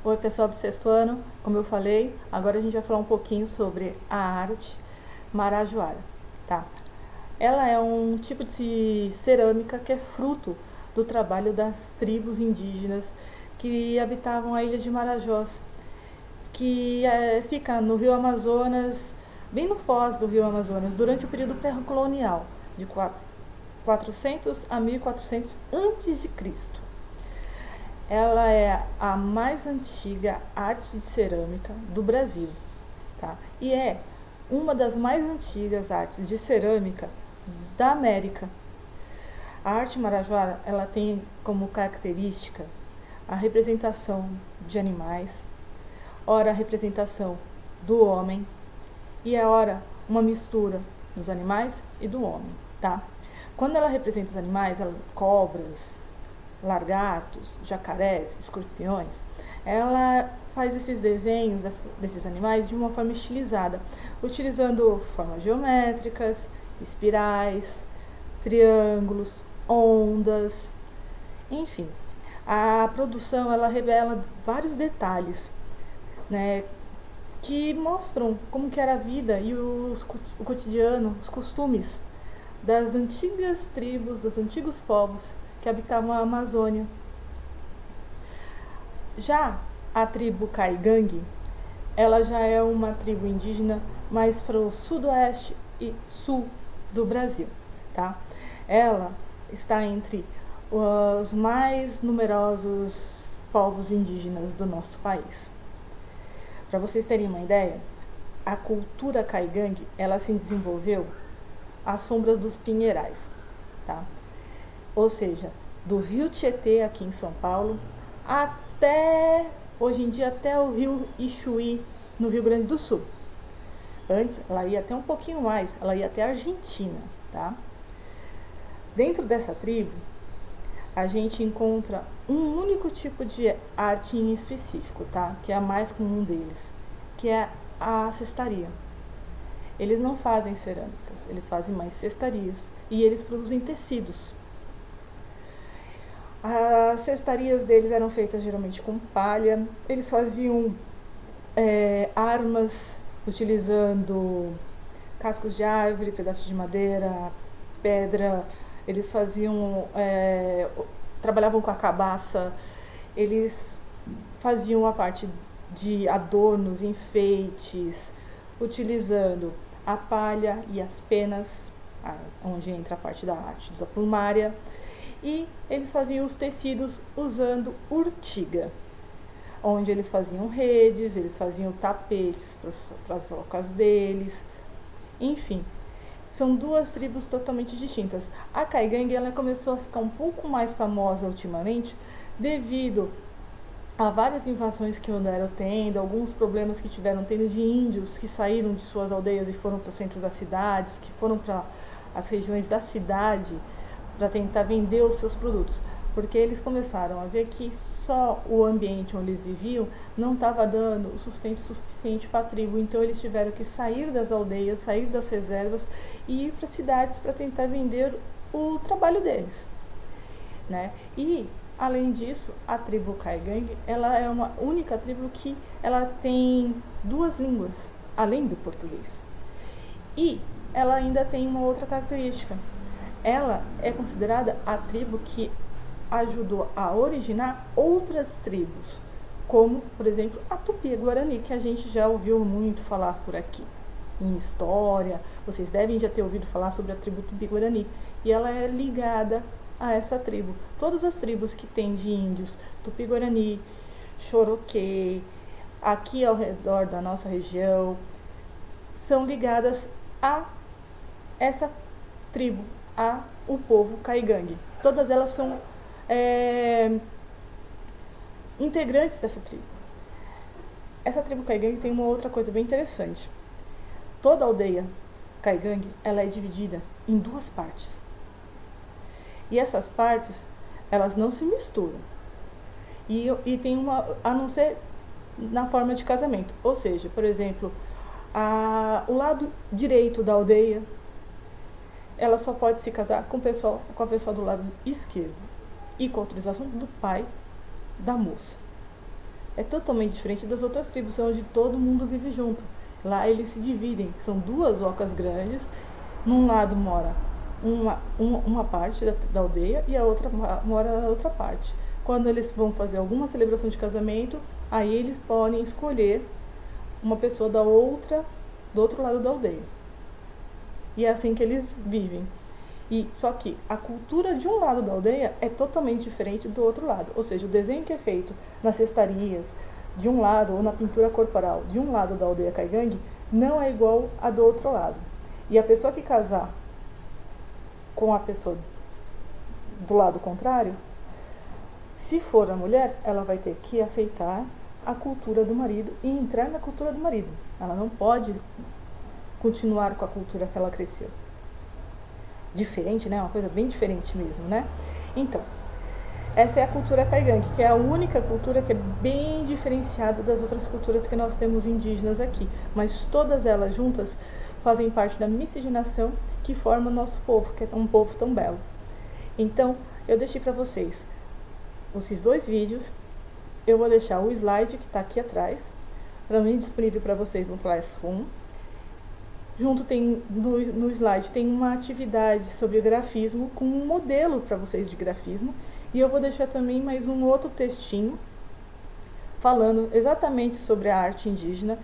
Oi, pessoal do sexto ano, como eu falei, agora a gente vai falar um pouquinho sobre a arte marajoara, tá? Ela é um tipo de cerâmica que é fruto do trabalho das tribos indígenas que habitavam a ilha de Marajós, que fica no Rio Amazonas, bem no foz do Rio Amazonas, durante o período pré-colonial, de 400 a 1400 a.C. Ela é a mais antiga arte de cerâmica do Brasil, tá? E é uma das mais antigas artes de cerâmica da América. A arte marajoara, ela tem como característica a representação de animais, ora a representação do homem e ora uma mistura dos animais e do homem, tá? Quando ela representa os animais, cobras, lagartos, jacarés, escorpiões, ela faz esses desenhos desses animais de uma forma estilizada, utilizando formas geométricas, espirais, triângulos, ondas, enfim. A produção ela revela vários detalhes, né, que mostram como que era a vida e o cotidiano, os costumes das antigas tribos, dos antigos povos que habitavam a Amazônia. Já a tribo Caigangue, ela já é uma tribo indígena mais para o sudoeste e sul do Brasil, tá? Ela está entre os mais numerosos povos indígenas do nosso país. Para vocês terem uma ideia, a cultura Caigangue, ela se desenvolveu às sombras dos pinheirais, tá? Ou seja, do rio Tietê aqui em São Paulo até, hoje em dia, até o rio Ichuí no Rio Grande do Sul. Antes ela ia até um pouquinho mais, ela ia até a Argentina, tá? Dentro dessa tribo a gente encontra um único tipo de arte em específico, tá? Que é a mais comum deles, que é a cestaria. Eles não fazem cerâmicas, eles fazem mais cestarias e eles produzem tecidos. As cestarias deles eram feitas geralmente com palha. Eles faziam armas utilizando cascos de árvore, pedaços de madeira, pedra. Eles trabalhavam com a cabaça. Eles faziam a parte de adornos, enfeites, utilizando a palha e as penas, onde entra a parte da arte da plumária. E eles faziam os tecidos usando urtiga, onde eles faziam redes, eles faziam tapetes para as ocas deles, enfim. São duas tribos totalmente distintas. A Caigangue ela começou a ficar um pouco mais famosa ultimamente devido a várias invasões que andaram tendo, alguns problemas que tiveram tendo de índios que saíram de suas aldeias e foram para o centro das cidades, que foram para as regiões da cidade para tentar vender os seus produtos, porque eles começaram a ver que só o ambiente onde eles viviam não estava dando o sustento suficiente para a tribo, então eles tiveram que sair das aldeias, sair das reservas e ir para cidades para tentar vender o trabalho deles, né? E além disso, a tribo Caigangue, ela é uma única tribo que ela tem duas línguas além do português. E ela ainda tem uma outra característica. Ela é considerada a tribo que ajudou a originar outras tribos, como, por exemplo, a Tupi-Guarani, que a gente já ouviu muito falar por aqui. Em história, vocês devem já ter ouvido falar sobre a tribo Tupi-Guarani. E ela é ligada a essa tribo. Todas as tribos que tem de índios, Tupi-Guarani, Choroquê, aqui ao redor da nossa região, são ligadas a essa tribo, o povo Caigangue. Todas elas são integrantes dessa tribo. Essa tribo Caigangue tem uma outra coisa bem interessante. Toda aldeia Caigangue ela é dividida em duas partes. E essas partes, elas não se misturam. E tem a não ser na forma de casamento. Ou seja, por exemplo, o lado direito da aldeia ela só pode se casar com a pessoa do lado esquerdo e com a autorização do pai da moça. é totalmente diferente das outras tribos, onde todo mundo vive junto. Lá eles se dividem, são duas ocas grandes, num lado mora uma parte da aldeia e a outra mora na outra parte. Quando eles vão fazer alguma celebração de casamento, aí eles podem escolher uma pessoa do outro lado da aldeia. E é assim que eles vivem. Só que a cultura de um lado da aldeia é totalmente diferente do outro lado. Ou seja, o desenho que é feito nas cestarias de um lado, ou na pintura corporal de um lado da aldeia Caigangue, não é igual a do outro lado. E a pessoa que casar com a pessoa do lado contrário, se for a mulher, ela vai ter que aceitar a cultura do marido e entrar na cultura do marido. Ela não pode continuar com a cultura que ela cresceu. Diferente, né? Uma coisa bem diferente mesmo, né? Então, essa é a cultura Caigangue, que é a única cultura que é bem diferenciada das outras culturas que nós temos indígenas aqui. Mas todas elas juntas fazem parte da miscigenação que forma o nosso povo, que é um povo tão belo. Então, eu deixei para vocês esses dois vídeos. Eu vou deixar o slide que está aqui atrás, para mim disponível para vocês no Classroom. Junto no slide tem uma atividade sobre grafismo com um modelo para vocês de grafismo. E eu vou deixar também mais um outro textinho falando exatamente sobre a arte indígena,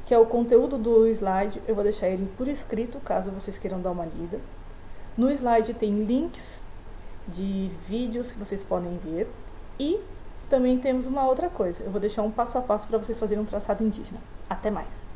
que é o conteúdo do slide. Eu vou deixar ele por escrito, caso vocês queiram dar uma lida. No slide tem links de vídeos que vocês podem ver. E também temos uma outra coisa. Eu vou deixar um passo a passo para vocês fazerem um traçado indígena. Até mais!